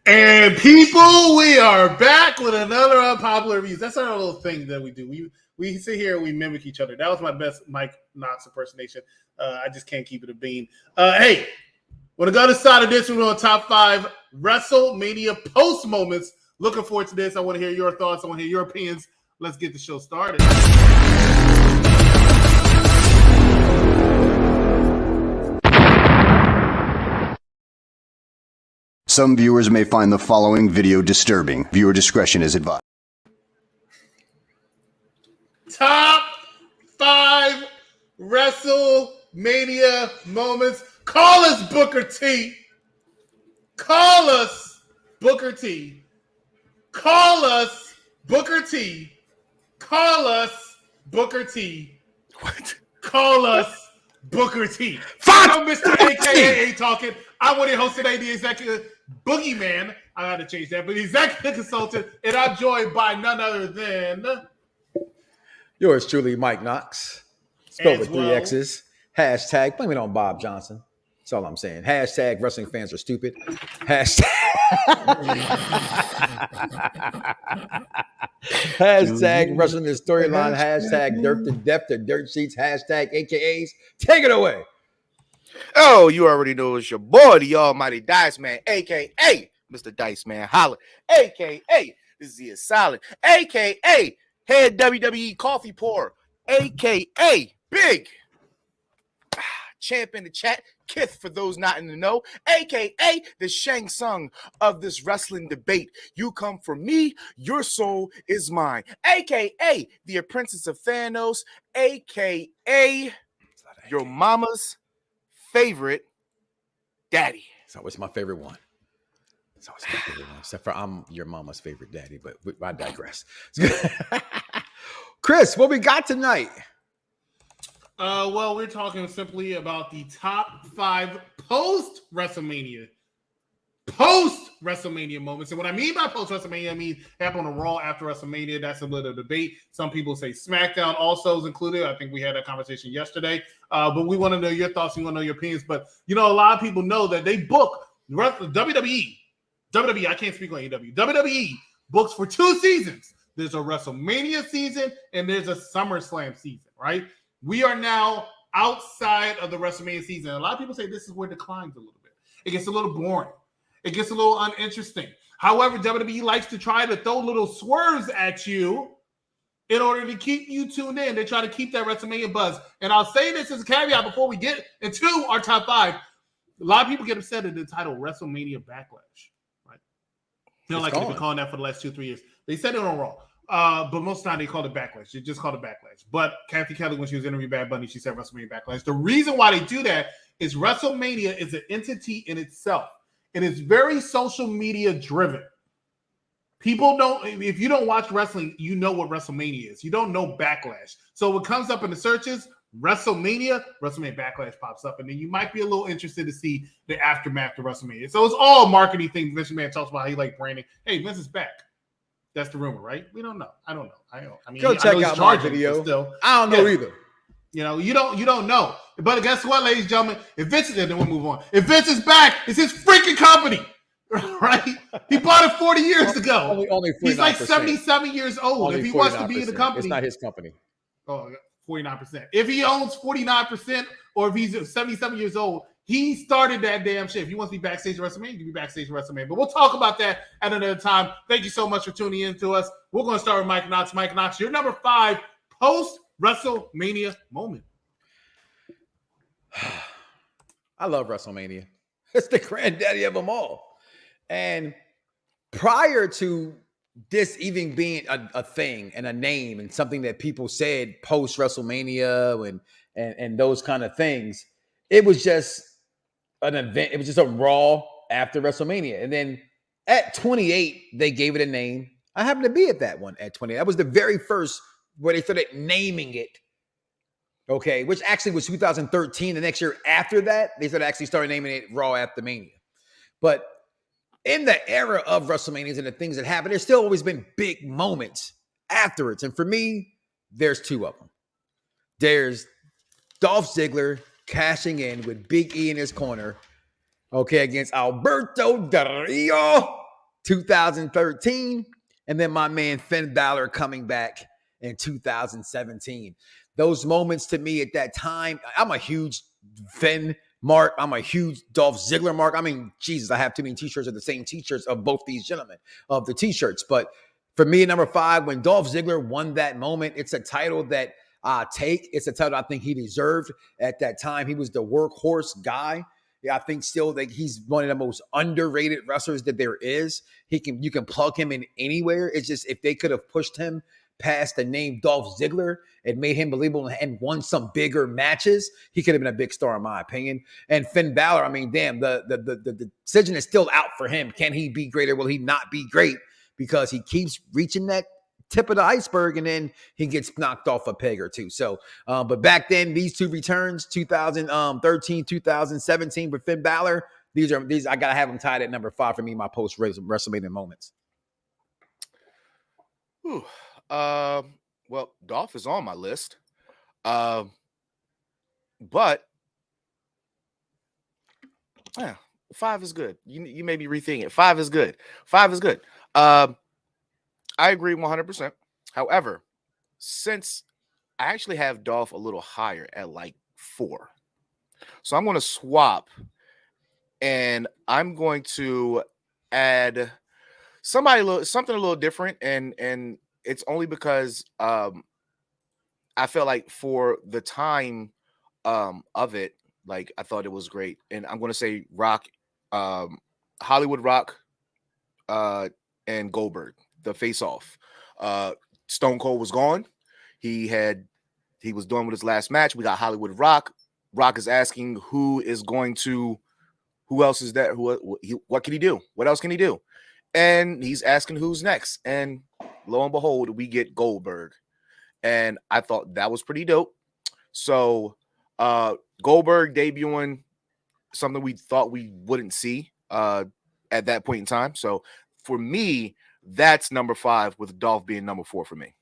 And people, we are back with another unpopular reviews. That's our little thing that we do. We sit here and we mimic each other. That was my best Mike Knox impersonation. I just can't keep it a bean. Hey, want to go to the side of this? We're on top 5 WrestleMania post moments. Looking forward to this. I want to hear your thoughts. I want to hear your opinions. Let's get the show started. Some viewers may find the following video disturbing. Viewer discretion is advised. Top 5 WrestleMania moments. Call us Booker T. Call us Booker T. Call us Booker T. Call us Booker T. What? Call us Booker T. Fuck! I'm Mr. AKA talking. I'm one of your hosts today, the executive boogeyman. I got to change that, but the executive consultant, and I'm joined by none other than Yours truly, Mike Knox. Spelled with 3 well. X's. Hashtag, blame it on Bob Johnson. That's all I'm saying. Hashtag wrestling fans are stupid. Hashtag. Hashtag wrestling the storyline. Hashtag dirt to death to dirt sheets. Hashtag AKAs. Take it away. Oh, you already know it's your boy, the almighty Dice Man, a.k.a. Mr. Dice Man Holler, a.k.a. This is Solid, a.k.a. Head WWE Coffee Pour, a.k.a. Big Champ in the chat, Kith for those not in the know, a.k.a. the Shang Tsung of this wrestling debate. You come for me, your soul is mine, a.k.a. the Apprentice of Thanos, a.k.a. your mama's favorite daddy. It's always my favorite one. It's always my favorite one, except for I'm your mama's favorite daddy, but I digress. Chris, what we got tonight? Well, we're talking simply about the top 5 post WrestleMania moments. And what I mean by post WrestleMania, I mean happened on Raw after WrestleMania. That's a little debate. Some people say SmackDown also is included. I think we had that conversation yesterday. But we want to know your thoughts. We want to know your opinions. But a lot of people know that they book WWE. I can't speak on AEW. WWE books for 2 seasons. There's a WrestleMania season and there's a SummerSlam season, right? We are now outside of the WrestleMania season. A lot of people say this is where it declines a little bit. It gets a little boring. It gets a little uninteresting. However, WWE likes to try to throw little swerves at you in order to keep you tuned in. They try to keep that WrestleMania buzz. And I'll say this as a caveat before we get into our top 5. A lot of people get upset at the title WrestleMania Backlash, right? They don't like it. They've been calling that for the last 2-3 years. They said it on Raw. But most of the time they called it Backlash. They just called it Backlash. But Kathy Kelly, when she was interviewing Bad Bunny, she said WrestleMania Backlash. The reason why they do that is WrestleMania is an entity in itself. It is very social media driven. People don't, if you don't watch wrestling, you know what WrestleMania is. You don't know Backlash. So what comes up in the searches, WrestleMania Backlash pops up. And then you might be a little interested to see the aftermath of WrestleMania. So it's all a marketing thing. Vince McMahon talks about how he like branding. Hey, Vince is back. That's the rumor, right? We don't know. I don't know. I mean, go check out my video. Still, I don't know either. You don't know. But guess what, ladies and gentlemen? If Vince is there, then we'll move on. If Vince is back, it's his freaking company, right? He bought it 40 years ago. Only he's like 77 years old. Only if he wants to be in the company, it's not his company. Oh, 49%. If he owns 49%, or if he's 77 years old, he started that damn shit. If he wants to be backstage at WrestleMania, he can be backstage at WrestleMania. But we'll talk about that at another time. Thank you so much for tuning in to us. We're going to start with Mike Knox. Mike Knox, your number 5 post WrestleMania moment. I love WrestleMania. It's the granddaddy of them all. And prior to this even being a thing and a name and something that people said post WrestleMania and those kind of things, it was just an event. It was just a Raw after WrestleMania. And then at 28, they gave it a name. I happened to be at that one at 28. That was the very first where they started naming it. Okay, which actually was 2013. The next year after that, they started naming it Raw After Mania. But in the era of WrestleManias and the things that happened, there's still always been big moments afterwards. And for me, there's 2 of them. There's Dolph Ziggler cashing in with Big E in his corner, okay, against Alberto Del Rio 2013, and then my man Finn Balor coming back in 2017. Those moments to me at that time, I'm a huge Finn mark. I'm a huge Dolph Ziggler mark. I mean, Jesus, I have too many t-shirts of the same t-shirts of both these gentlemen of the t-shirts. But for me, number 5, when Dolph Ziggler won that moment, it's a title that I take. It's a title I think he deserved at that time. He was the workhorse guy. Yeah, I think still that he's one of the most underrated wrestlers that there is. You can plug him in anywhere. It's just if they could have pushed him past the name Dolph Ziggler and made him believable and won some bigger matches, he could have been a big star in my opinion. And Finn Balor, I mean, damn, the decision is still out for him. Can he be great or will he not be great? Because he keeps reaching that tip of the iceberg and then he gets knocked off a peg or two. So, but back then, these two returns, 2013, 2017 with Finn Balor, these I gotta have them tied at number 5 for me, my post WrestleMania moments. Whew. Well, Dolph is on my list. But yeah, 5 is good. You may be rethinking it. 5 is good. 5 is good. I agree 100%. However, since I actually have Dolph a little higher at like 4, so I'm going to swap, and I'm going to add something a little different, and it's only because I felt like for the time of it, like I thought it was great, and I'm going to say Rock, Hollywood Rock, and Goldberg. The face-off. Stone Cold was gone. He was done with his last match. We got Hollywood Rock. Rock is asking who else is that? What can he do? What else can he do? And he's asking who's next. And lo and behold, we get Goldberg. And I thought that was pretty dope. So Goldberg debuting something we thought we wouldn't see at that point in time. So for me, that's number 5 with Dolph being number 4 for me.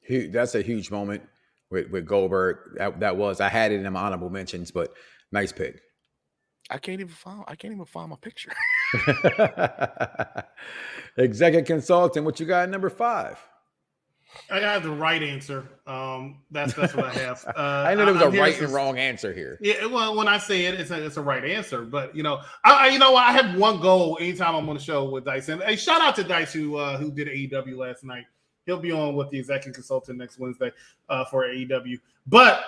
That's a huge moment with Goldberg. That was, I had it in my honorable mentions, but nice pick. I can't even find my picture. Executive consultant, what you got at number 5? I have the right answer. That's what I have. I know there was a right and wrong answer here. Yeah, well, when I say it, it's a right answer. But I have one goal anytime I'm on the show with Dice. And hey, shout out to Dice who did AEW last night. He'll be on with the executive consultant next Wednesday for AEW. But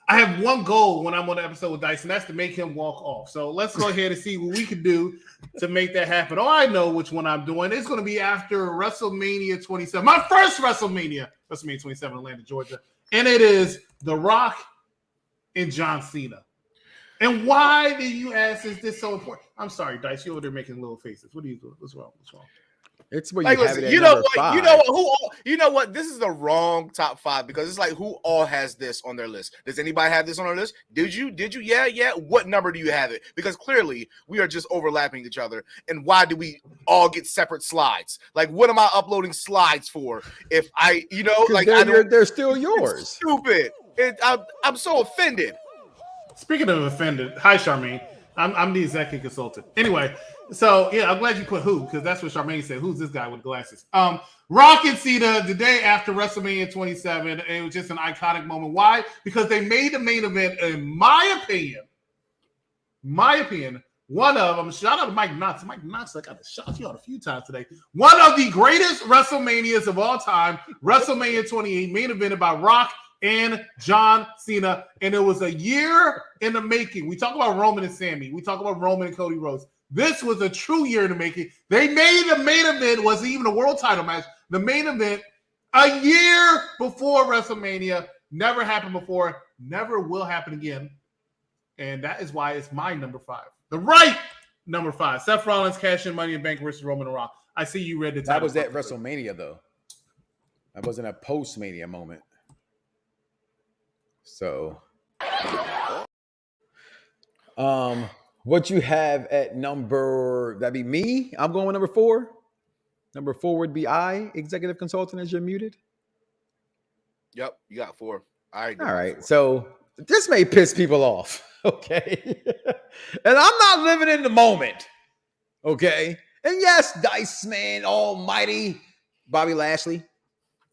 I have one goal when I'm on the episode with Dice, and that's to make him walk off. So let's go ahead and see what we can do to make that happen. Oh, I know which one I'm doing. It's going to be after WrestleMania 27. My first WrestleMania 27 in Atlanta, Georgia. And it is The Rock and John Cena. And why do you ask, is this so important? I'm sorry, Dice. You're over there making little faces. What are you doing? What's wrong? It's where like, you have listen, it at number 5. You know what? This is the wrong top 5 because it's like who all has this on their list? Does anybody have this on their list? Did you? Yeah. What number do you have it? Because clearly we are just overlapping each other. And why do we all get separate slides? Like, what am I uploading slides for? If they're still yours. Stupid. I'm so offended. Speaking of offended, hi Charmaine. I'm the executive consultant. Anyway, so yeah, I'm glad you put who, because that's what Charmaine said. Who's this guy with glasses? Rock and Cena the day after WrestleMania 27. It was just an iconic moment. Why? Because they made the main event, in my opinion, one of them. Shout out to Mike Knox. Mike Knox, I got to shout you out a few times today. One of the greatest WrestleManias of all time, WrestleMania 28, main evented by Rock and John Cena, and it was a year in the making. We talk about Roman and Sammy. We talk about Roman and Cody Rhodes. This was a true year in the making. They made the main event, wasn't even a world title match. The main event a year before WrestleMania. Never happened before. Never will happen again. And that is why it's my number 5. The right number 5. Seth Rollins cash in Money in Bank versus Roman and Rock. I see you read the title. That was at WrestleMania, though. That wasn't a post-Mania moment. So, what you have at number, that'd be me. I'm going with number 4. Number 4 would be executive consultant, as you're muted. Yep, you got 4. All right. So this may piss people off. Okay. And I'm not living in the moment. Okay. And yes, Dice Man Almighty, Bobby Lashley,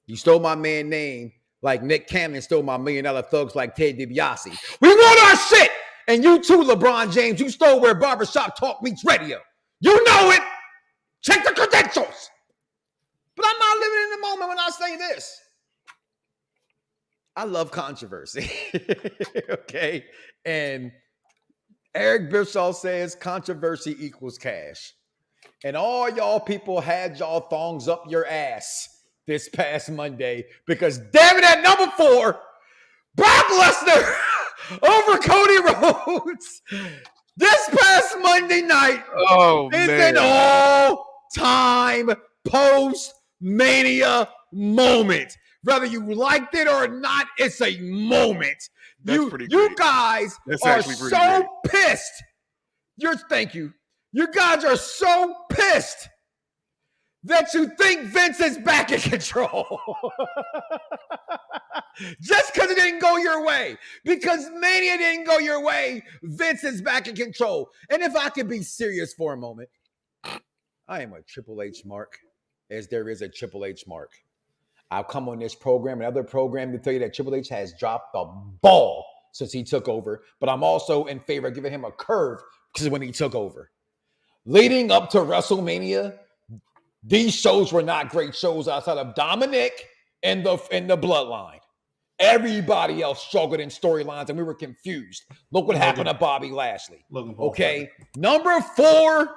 you stole my man name like Nick Cannon stole my $1 Million Thugs like Ted DiBiase. We want our shit! And you too, LeBron James, you stole where barbershop talk meets radio. You know it! Check the credentials! But I'm not living in the moment when I say this. I love controversy. Okay? And Eric Bischoff says controversy equals cash. And all y'all people had y'all thongs up your ass this past Monday because damn it, at number 4, Brock Lesnar over Cody Rhodes this past Monday night is an all-time post-Mania moment. Whether you liked it or not, it's a moment. You guys are so pissed. Thank you. You guys are so pissed that you think Vince is back in control. Just because it didn't go your way. Because Mania didn't go your way, Vince is back in control. And if I could be serious for a moment, I am a Triple H mark, as there is a Triple H mark. I'll come on this program and other program to tell you that Triple H has dropped the ball since he took over. But I'm also in favor of giving him a curve because when he took over. Leading up to WrestleMania, these shows were not great shows outside of Dominic and the Bloodline. Everybody else struggled in storylines, and we were confused. Look what happened to Bobby Lashley. Okay, number 4,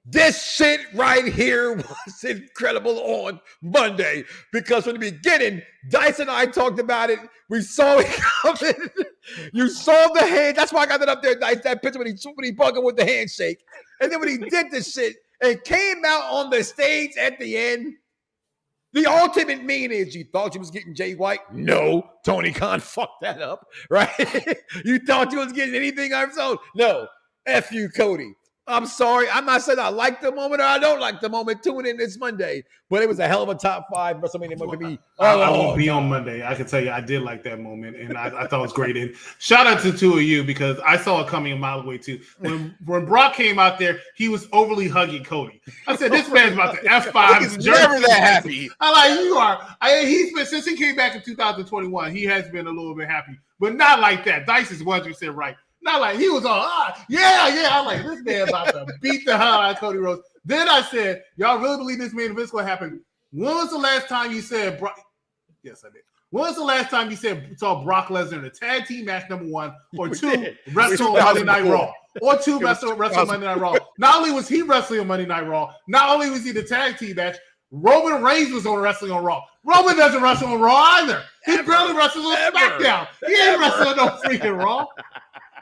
this shit right here was incredible on Monday because from the beginning, Dice and I talked about it. We saw it coming. You saw the hand. That's why I got that up there, Dice, that picture when he bugging with the handshake. And then when he did this shit and came out on the stage at the end, the ultimate mean is you thought you was getting Jay White? No. Tony Khan fucked that up, right? You thought you was getting anything on his own? No. F you, Cody. I'm sorry. I'm not saying I like the moment or I don't like the moment. Tune in this Monday. But it was a hell of a top 5 WrestleMania moment to me. I won't be on Monday. I can tell you I did like that moment, and I thought it was great. And shout out to 2 of you because I saw it coming a mile away too. When Brock came out there, he was overly hugging Cody. I said, this man's about to F5. He's never that happy. I like you are. He's been since he came back in 2021. He has been a little bit happy, but not like that. Dice is 100% right. Not like he was all, yeah. I'm like, this man about to beat the hell out of Cody Rhodes. Then I said, y'all really believe this man event's going to happen? When was the last time you said, yes, I did. When was the last time you saw Brock Lesnar in a tag team match number 1 or 2 wrestling on Monday Night Raw? Or 2 wrestling on Monday Night Raw. Not only was he wrestling on Monday Night Raw, not only was he the tag team match, Roman Reigns was on wrestling on Raw. Roman doesn't wrestle on Raw either. He barely wrestles on SmackDown. He ain't wrestling on no freaking Raw.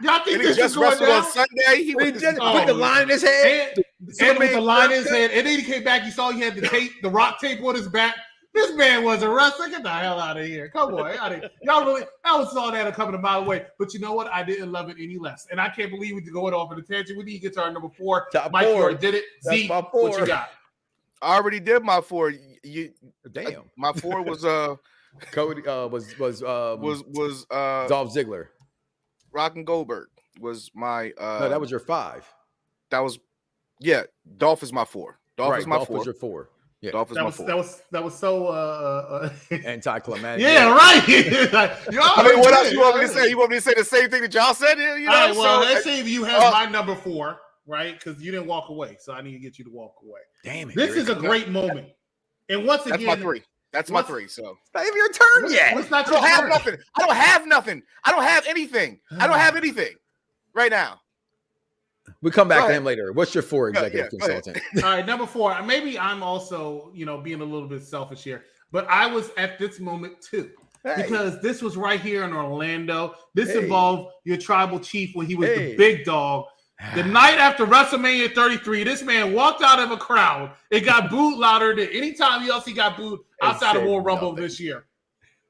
Y'all think this just is going wrestled down? on Sunday? He just put the line in his head. And with the line in his head. And then he came back. You saw he had the tape, the rock tape on his back. This man was a wrestler. Get the hell out of here. Come on. Y'all really, I saw that coming a mile away. But you know what? I didn't love it any less. And I can't believe we going off in a tangent. We need to get to our number 4. Top Mike 4. already did it. That's Z, my 4. what you got? I already did my 4. Damn. My 4 was Cody was Dolph Ziggler. Rock and Goldberg was my no, that was your 5. That was Dolph is my 4. Dolph is my 4. Dolph was your 4. Yeah. Dolph is my 4. That was so anticlimactic. Yeah, right. I mean, what else you want me to say? You want me to say the same thing that y'all said? You know, all right, well, so, let's say if you have my number 4, right? Because you didn't walk away, so I need to get you to walk away. Damn it! This is a great moment. And once again, that's my 3. That's my 3. So it's not even your turn yet. What's not I don't have nothing. I don't have nothing. I don't have anything. I don't have anything right now. We come back to him later. What's your 4 executive consultant? All right, number 4. Maybe I'm also, being a little bit selfish here, but I was at this moment too. Because this was right here in Orlando. This involved your tribal chief when he was the big dog. The night after WrestleMania 33, this man walked out of a crowd. It got booed louder than any time else he got booed outside of Royal Rumble this year.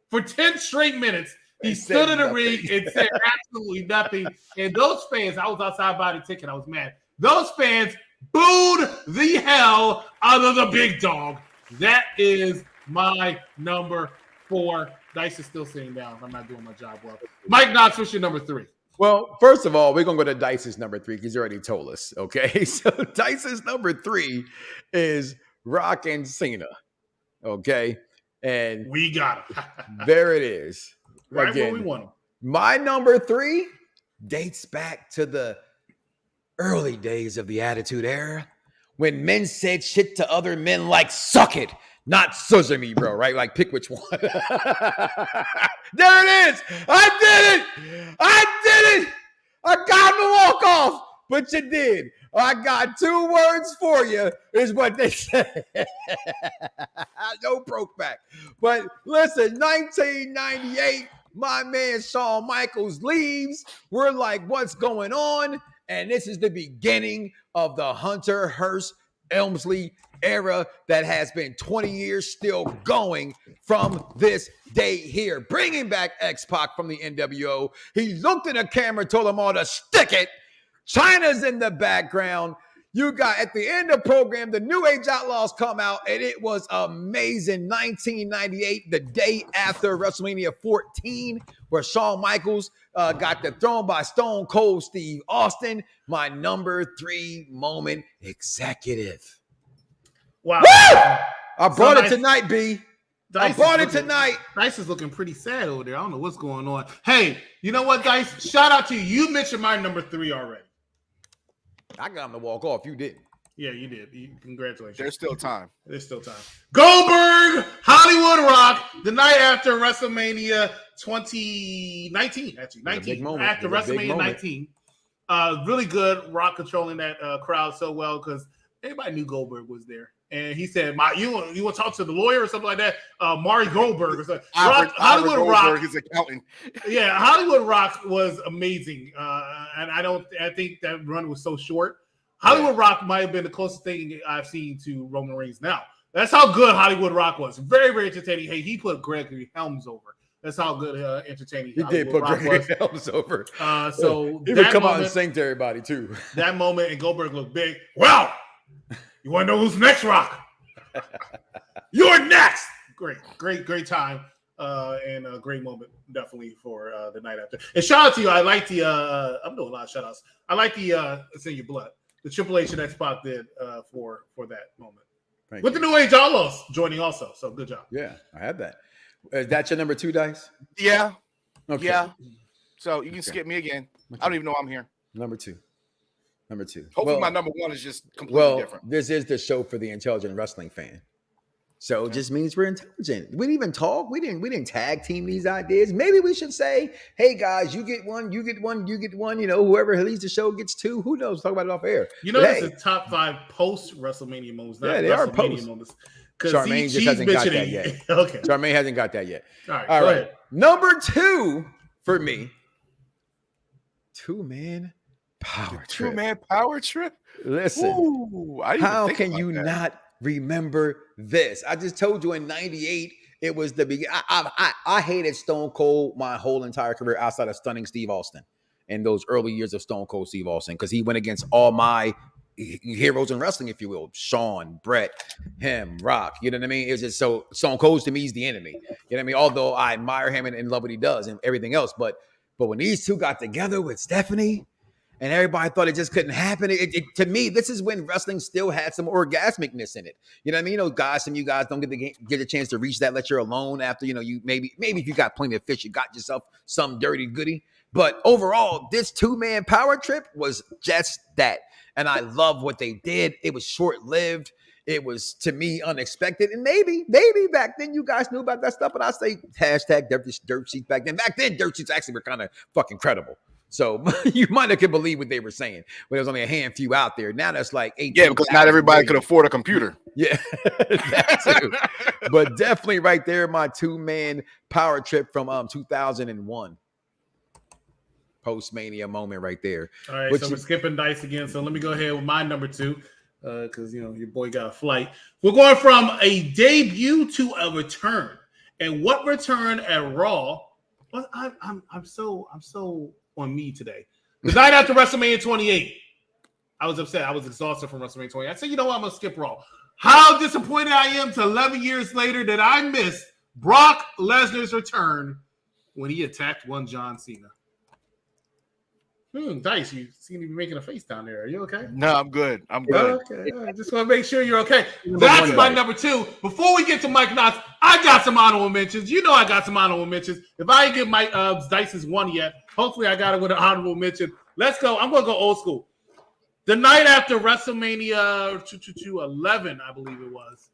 For 10 straight minutes, he stood in the ring and said absolutely nothing. And those fans, I was outside buying a ticket. I was mad. Those fans booed the hell out of the big dog. That is my number 4. Dice is still sitting down. I'm not doing my job well. Mike Knox, what's your number 3? Well, first of all, we're gonna go to Dice's number 3 because you already told us. Okay, so Dice's number 3 is Rock and Cena. Okay, and We got him. there it is. Right Again, where we want him. my number 3 dates back to the early days of the Attitude Era when men said shit to other men like "suck it," not scissor me, bro. Right? Like, pick which one. There it is. I did it. I got him to walk off, but you did. I got 2 words for you, is what they said. No broke back. But listen, 1998, my man Shawn Michaels leaves. We're like, what's going on? And this is the beginning of the Hunter Hearst Elmsley era that has been 20 years still going from this day here. Bringing back X-Pac from the NWO. He looked in the camera, told them all to stick it. China's in the background. You got, at the end of the program, the New Age Outlaws come out, and it was amazing. 1998, the day after WrestleMania 14, where Shawn Michaels got dethroned by Stone Cold Steve Austin. My number 3 moment executive. Wow. Woo! I brought it Dice- tonight, B. I Dice brought is it looking- tonight. Dice is looking pretty sad over there. I don't know what's going on. Hey, you know what, Dice? Shout out to you. You mentioned my number 3 already. I got him to walk off. You didn't. Yeah, you did. Congratulations. There's still time. There's still time. Goldberg, Hollywood Rock, the night after WrestleMania 2019, actually. It was a 19. big moment. After It was a big WrestleMania moment. 19. Really good. Rock controlling that crowd so well because everybody knew Goldberg was there. And he said, you want to talk to the lawyer or something like that? Mari Goldberg or something. Hollywood Rock. His accountant. Yeah, Hollywood Rock was amazing. And I think that run was so short. Hollywood Rock might have been the closest thing I've seen to Roman Reigns now. That's how good Hollywood Rock was. Very, very entertaining. Hey, he put Gregory Helms over. That's how good entertaining He Hollywood did put Rock Gregory was. Helms over. So he would that come out moment- and sing to everybody too. That moment, and Goldberg looked big. Well, you want to know who's next, Rock? You're next. Great time. And a great moment, definitely, for the night after. And shout out to you. I like the I'm doing a lot of shout outs. I like the It's in Your Blood. The Triple H and X-Pac did for that moment. Thank With you. the New Age Outlaws joining also. So good job. Yeah, I had that. Is that your number 2, Dice? Yeah. Okay. Yeah. So you can skip me again. I don't even know I'm here. Number 2. Hopefully my number 1 is just completely different. This is the show for the intelligent wrestling fan. So it just means we're intelligent. We didn't even talk. We didn't tag team these ideas. Maybe we should say, hey guys, you get one, you get one, you get one. You know, whoever leads the show gets 2. Who knows? Talk about it off air. You know, But this is top 5 post WrestleMania moments. Not Yeah, they are WrestleMania post. moments. Charmaine just hasn't got that yet. Okay. Charmaine hasn't got that yet. All right. All go right. ahead. Number 2 for me. 2-man power trip. 2-man power trip. Listen, Ooh, I didn't even how think can about you that. not remember this? I just told you in 98, it was the beginning. I hated Stone Cold my whole entire career outside of stunning Steve Austin in those early years of Stone Cold Steve Austin because he went against all my heroes in wrestling, if you will. Shawn, Brett, him, Rock. You know what I mean? It's just so Stone Cold to me is the enemy. You know what I mean? Although I admire him and love what he does and everything else. But when these two got together with Stephanie and everybody thought it just couldn't happen, to me, this is when wrestling still had some orgasmicness in it. You know what I mean? You know, guys, some of you guys don't get a chance to reach that, let you're alone after, you know, you maybe if you got plenty of fish, you got yourself some dirty goodie. But overall, this 2-man power trip was just that. And I love what they did. It was short-lived. It was, to me, unexpected. And maybe back then you guys knew about that stuff. But I say hashtag dirt sheets back then. Back then, dirt sheets actually were kind of fucking credible. So you might have could believe what they were saying. But there was only a handful out there. Now that's like 8. Yeah, because not everybody could afford a computer. Yeah, that too. But definitely right there, my 2-man power trip from 2001. Post-Mania moment right there. All right, so we're skipping Dice again. So let me go ahead with my number 2, because you know your boy got a flight. We're going from a debut to a return, and what return at Raw? Well, I'm so on me today. The night after WrestleMania 28, I was upset. I was exhausted from WrestleMania 28. I said, you know what? I'm gonna skip Raw. How disappointed I am to 11 years later that I missed Brock Lesnar's return when he attacked one John Cena. Dice, you seem to be making a face down there. Are you okay? No, I'm good. I'm good. Okay. I just want to make sure you're okay. That's my number 2. Before we get to Mike Knox, I got some honorable mentions. You know I got some honorable mentions. If I ain't get Mike Dice's one yet, hopefully I got it with an honorable mention. Let's go. I'm going to go old school. The night after WrestleMania 11, I believe it was,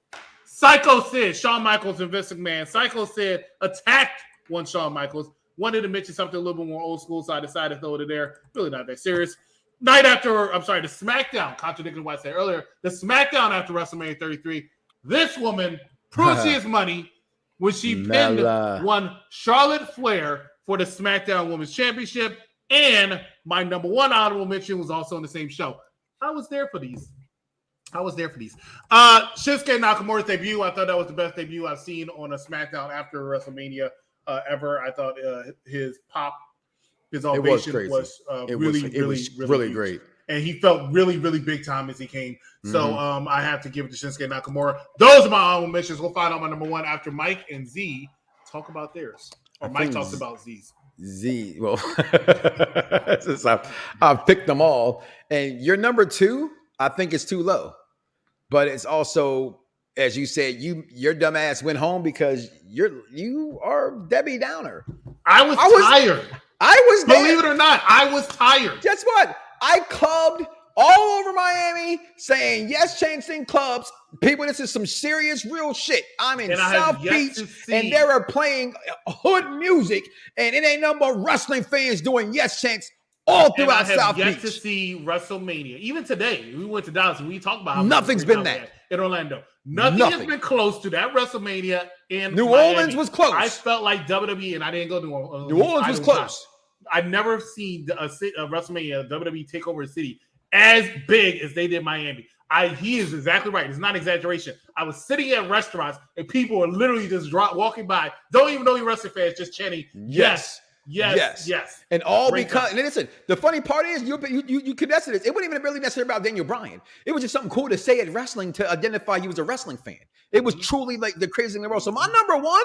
Psycho Sid, Shawn Michaels and Vince McMahon. Psycho Sid attacked one Shawn Michaels. Wanted to mention something a little bit more old school, so I decided to throw it in there. Really not that serious. The SmackDown, contradicting what I said earlier, the SmackDown after WrestleMania 33, this woman proved she has money when she pinned one Charlotte Flair for the SmackDown Women's Championship, and my number 1 honorable mention was also on the same show. I was there for these. Shinsuke Nakamura's debut, I thought that was the best debut I've seen on a SmackDown after WrestleMania ever. I thought his ovation was really great. And he felt really, really big time as he came. So I have to give it to Shinsuke Nakamura. Those are my honorable mentions. We'll find out my number 1 after Mike and Z talk about theirs. Or Mike talks about Z's. Well, since I've picked them all. And your number 2, I think is too low. But it's also, as you said, your dumb ass went home because you are Debbie Downer. I was tired. I was there. Believe it or not, I was tired. Guess what? I clubbed all over Miami saying yes, changing clubs. People, this is some serious, real shit. I'm in South Beach and they were playing hood music, and it ain't no more wrestling fans doing yes chants all throughout South Beach. I have yet to see WrestleMania. Even today, we went to Dallas and we talked about how nothing's been that in Orlando. Nothing has been close to that WrestleMania in New Miami. Orleans was close. I felt like WWE, and I didn't go to New Orleans. New Orleans was close. I've never seen a WrestleMania, WWE take over a city as big as they did Miami. He is exactly right. It's not exaggeration. I was sitting at restaurants and people were literally just walking by, don't even know you're wrestling fans, just chanting, yes. And all because, and listen, the funny part is you connected this. It wasn't even really necessarily about Daniel Bryan. It was just something cool to say at wrestling to identify you as a wrestling fan. It was truly like the craziest thing in the world. So my number 1,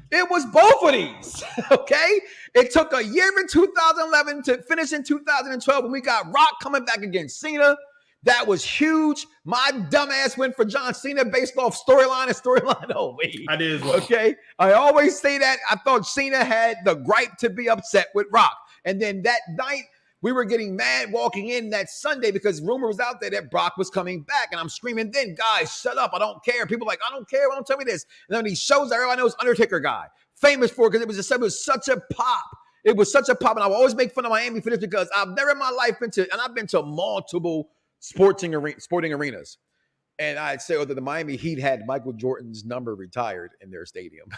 it was both of these. Okay. It took a year in 2011 to finish in 2012 when we got Rock coming back against Cena. That was huge. My dumbass went for John Cena based off storyline only. I did as well. Okay. I always say that. I thought Cena had the gripe to be upset with Rock. And then that night, we were getting mad walking in that Sunday because rumor was out there that Brock was coming back. And I'm screaming, then, guys, shut up. I don't care. People are like, I don't care. Don't tell me this. And then he shows that everybody knows Undertaker guy. Famous for it because it was such a pop. It was such a pop. And I will always make fun of Miami for this because I've never in my life I've been to multiple sporting arenas. And I'd say that the Miami Heat had Michael Jordan's number retired in their stadium.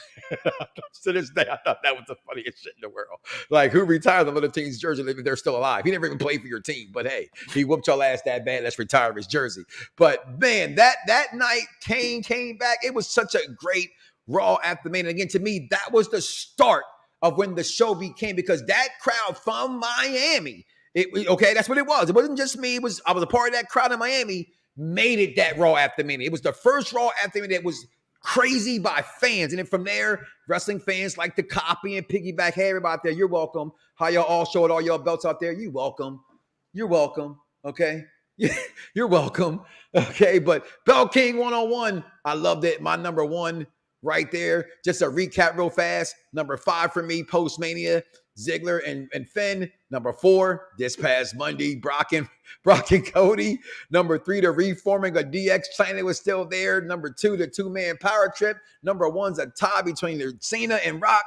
To this day, I thought that was the funniest shit in the world. Like, who retired the little team's jersey if they're still alive? He never even played for your team. But hey, he whooped your ass that bad. Let's retire his jersey. But man, that night came back. It was such a great Raw after Mania. And again, to me, that was the start of when the show became, because that crowd from Miami, that's what it was. It wasn't just me. I was a part of that crowd in Miami. Made it that Raw after Mania. It was the first Raw after Mania that was crazy by fans. And then from there, wrestling fans like to copy and piggyback. Hey, everybody out there, you're welcome. How y'all all showed all your belts out there? You welcome. You're welcome. Okay. You're welcome. Okay. But Belt King 101, I loved it. My number 1 right there. Just a recap real fast. Number 5 for me, Post Mania. Ziggler and Finn. Number 4, this past Monday, Brock and Cody. Number 3, the reforming of DX Planet was still there. Number 2, the 2-man power trip. Number 1's a tie between Cena and Rock,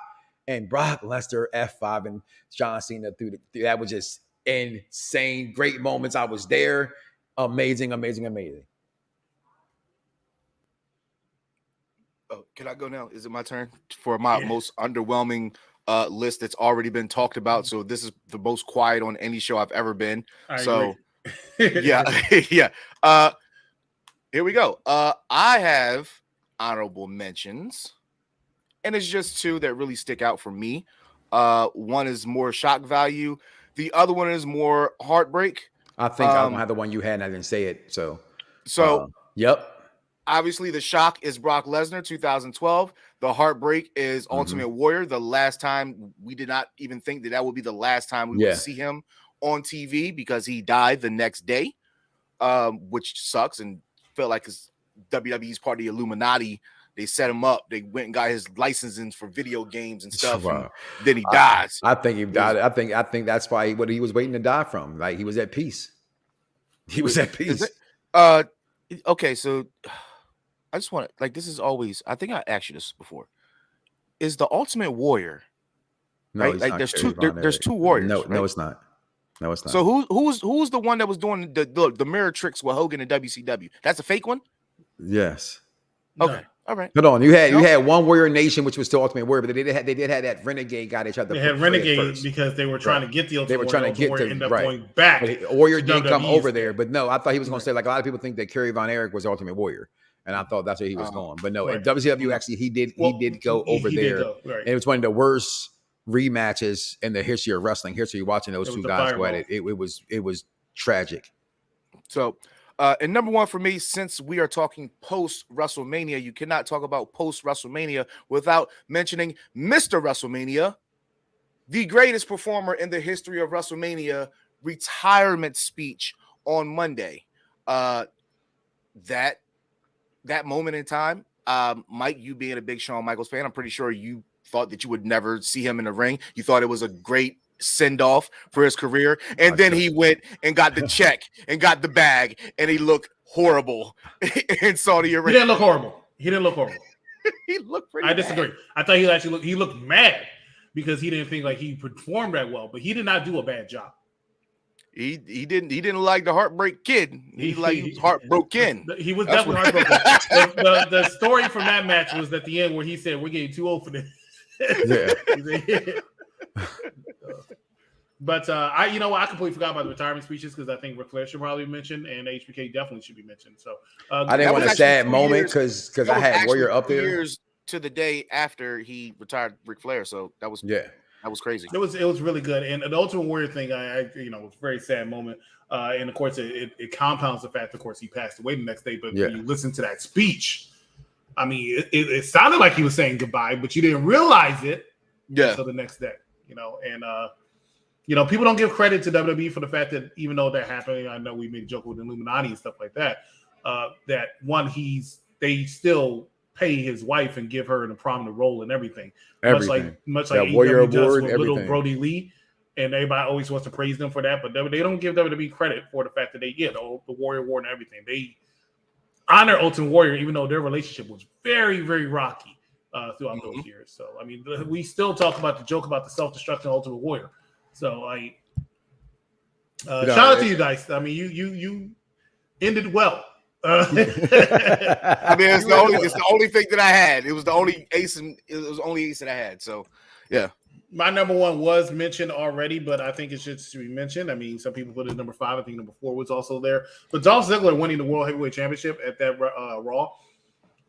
and Brock Lesnar F5 and John Cena through that was just insane. Great moments. I was there. Amazing. Oh, can I go now? Is it my turn for my most underwhelming list that's already been talked about? So this is the most quiet on any show I've ever been. Yeah. Here we go. I have honorable mentions, and it's just 2 that really stick out for me. One is more shock value. The other one is more heartbreak. I think I don't have the one you had, and I didn't say it. So yep. Obviously, the shock is Brock Lesnar, 2012. The heartbreak is Ultimate Warrior. The last time we did not even think that would be the last time we would see him on TV because he died the next day, which sucks and felt like his WWE's part of the Illuminati. They set him up. They went and got his licensing for video games and stuff. Wow. And then he dies. I think he died. I think that's probably what he was waiting to die from. Like he was at peace. He was at peace. Okay, so I just want to this is always. I think I asked you this before. Is the Ultimate Warrior? No, right? Like there's two. There's two warriors. No, right? no, it's not. No, it's not. So who's the one that was doing the mirror tricks with Hogan and WCW? That's a fake one. Yes. Okay. No. All right. Hold on. You had one Warrior Nation, which was still Ultimate Warrior, but they did have that Renegade guy. They tried to They had Renegade because they were trying to get the Ultimate Warrior. They were trying to get to ended up going back. But Warrior didn't come WWE over there. But no, I thought he was going to say, like a lot of people think that Kerry Von Erich was the Ultimate Warrior. And I thought that's where he was going. But no, right. in WCW, actually, he did go over there. Right. And it was one of the worst rematches in the history of wrestling. History watching those two guys go at it. It was tragic. So, and number one for me, since we are talking post WrestleMania, you cannot talk about post WrestleMania without mentioning Mr. WrestleMania, the greatest performer in the history of WrestleMania, retirement speech on Monday. That moment in time, Mike, you being a big Shawn Michaels fan, I'm pretty sure you thought that you would never see him in the ring. You thought it was a great send-off for his career, and then he went and got the check and got the bag, and he looked horrible in Saudi Arabia. He didn't look horrible. He looked pretty. I disagree. Bad. I thought he looked mad because he didn't think like he performed that well, but he did not do a bad job. He didn't like the Heartbreak Kid. He liked Heartbroken. He was definitely heartbroken. the story from that match was at the end where he said, "We're getting too old for this." Yeah. But I completely forgot about the retirement speeches because I think Ric Flair should probably be mentioned and HBK definitely should be mentioned. So I didn't want a sad moment because I had Warrior up there. Years to the day after he retired Ric Flair, so that was crazy. It was really good, and the Ultimate Warrior thing, it was a very sad moment, and of course it compounds the fact, of course, he passed away the next day. But when you listen to that speech, I mean, it sounded like he was saying goodbye, but you didn't realize it until the next day. People don't give credit to WWE for the fact that even though that happened, I know we made a joke with Illuminati and stuff like that. That one, they still pay his wife and give her a prominent role in everything. Much like Warrior AEW does Award, with little Brody Lee, and everybody always wants to praise them for that, but they don't give WWE credit for the fact that they get the Warrior Award and everything. They honor Ultimate Warrior, even though their relationship was very, very rocky throughout those years. So I mean, we still talk about the joke about the self-destruction of Ultimate Warrior. So shout out to you, Dice. I mean, you ended well. I mean, it's the only thing that I had. It was the only ace that I had. So yeah. My number one was mentioned already, but I think it should be mentioned. I mean, some people put it at number 5. I think number 4 was also there. But Dolph Ziggler winning the World Heavyweight Championship at that Raw.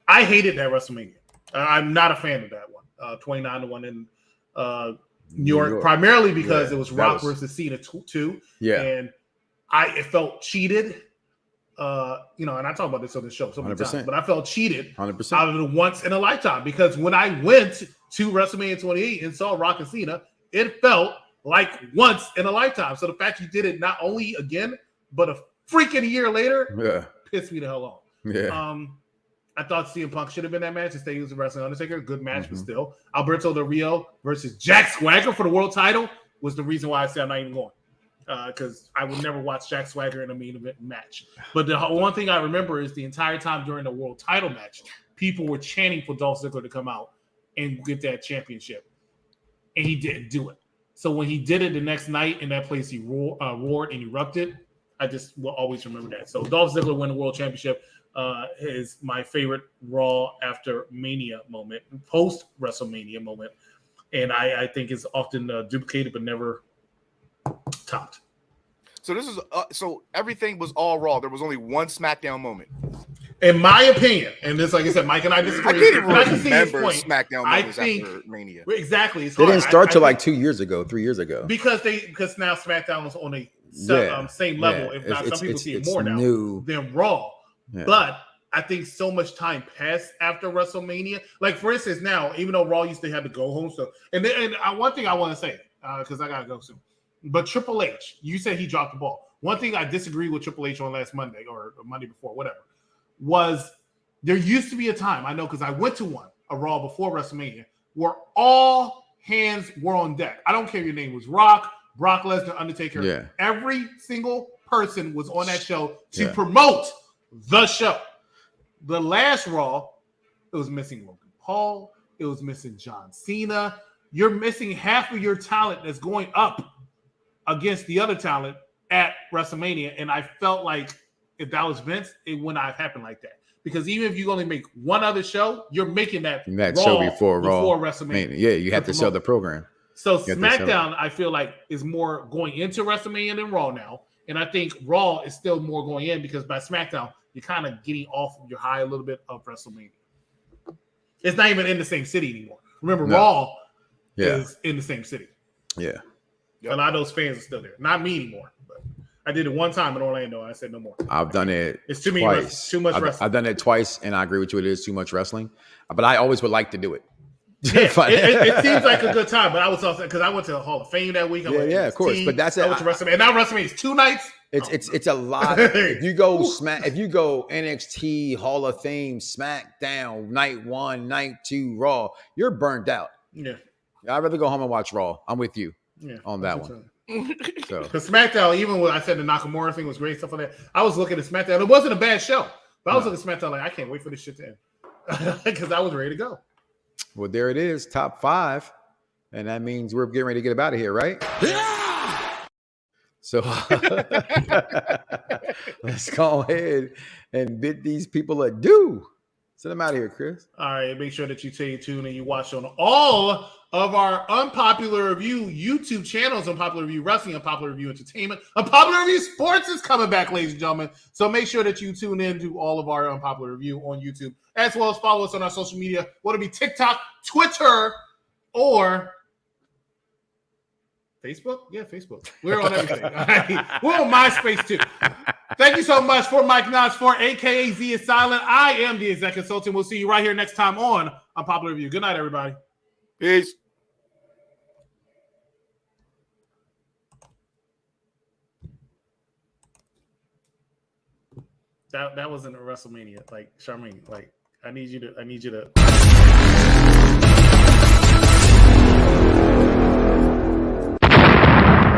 I hated that WrestleMania. I'm not a fan of that one. 29-1 in New York, primarily because it was Rock versus Cena 2. Yeah. And it felt cheated. And I talk about this on the show so many times, but I felt cheated 100% out of the once in a lifetime, because when I went to WrestleMania 28 and saw Rock and Cena, it felt like once in a lifetime. So the fact you did it not only again, but a freaking year later, pissed me the hell off. Yeah. I thought CM Punk should have been that match. Instead, he was wrestling Undertaker. Good match, but still. Alberto Del Rio versus Jack Swagger for the world title was the reason why I said I'm not even going. Because I would never watch Jack Swagger in a main event match. But the one thing I remember is the entire time during the world title match, people were chanting for Dolph Ziggler to come out and get that championship. And he didn't do it. So when he did it the next night in that place, he roared and erupted. I just will always remember that. So Dolph Ziggler win the world championship is my favorite Raw after Mania moment, post WrestleMania moment. And I think it's often duplicated but never topped. So this is so everything was all Raw. There was only one SmackDown moment, in my opinion. And this, like I said, Mike and I disagree. I can't even remember SmackDown moments after Mania. Exactly, they didn't start till like 2 years ago, 3 years ago. Because now SmackDown was on a same level. If not, some people see it more now than Raw. Yeah. But I think so much time passed after WrestleMania. Like for instance, now even though Raw used to have the go home stuff, and one thing I want to say because I gotta go soon. But Triple H, you said he dropped the ball. One thing I disagreed with Triple H on last Monday or Monday before, whatever, was there used to be a time, I know because I went to a Raw before WrestleMania, where all hands were on deck. I don't care if your name was Rock, Brock Lesnar, Undertaker. Yeah. Every single person was on that show to promote the show. The last Raw, it was missing Logan Paul. It was missing John Cena. You're missing half of your talent that's going up against the other talent at WrestleMania. And I felt like if that was Vince, it would not have happened like that. Because even if you only make one other show, you're making that show before WrestleMania. Yeah, you have to sell the program. So SmackDown, I feel like, is more going into WrestleMania than Raw now. And I think Raw is still more going in because by SmackDown, you're kind of getting off of your high a little bit of WrestleMania. It's not even in the same city anymore. Remember, Raw is in the same city. Yeah. A lot of those fans are still there. Not me anymore. But I did it one time in Orlando, and I said no more. I've done it. It's too twice. Much wrestling. I've done it twice, and I agree with you. It is too much wrestling. But I always would like to do it. Yeah, it seems like a good time, but I was also because I went to the Hall of Fame that week. Of course. But that's it. I went to WrestleMania, and now WrestleMania is 2 nights. It's a lot. If you go NXT Hall of Fame, SmackDown, night 1, night 2, Raw, you're burnt out. Yeah, I'd rather go home and watch Raw. I'm with you on that one. So because SmackDown, even when I said the Nakamura thing was great, stuff like that, I was looking at SmackDown. It wasn't a bad show, but I was looking at SmackDown like I can't wait for this shit to end because I was ready to go. Well, there it is, top 5, and that means we're getting ready to get up out of here, right? Yeah. So let's go ahead and bid these people adieu. Send them out of here, Chris. All right, make sure that you stay tuned and you watch on all of our Unpopular Review YouTube channels. Unpopular Review Wrestling, Unpopular Review Entertainment, Unpopular Review Sports is coming back, ladies and gentlemen. So make sure that you tune in to all of our Unpopular Review on YouTube, as well as follow us on our social media, whether it be TikTok, Twitter, or Facebook. Yeah, Facebook. We're on everything. All right. We're on MySpace too. Thank you so much for Mike Knox, for AKA Z is Silent. I am the Exec Consultant. We'll see you right here next time on Unpopular Review. Good night, everybody. Peace. That wasn't a WrestleMania. Like, Charmaine, like, I need you to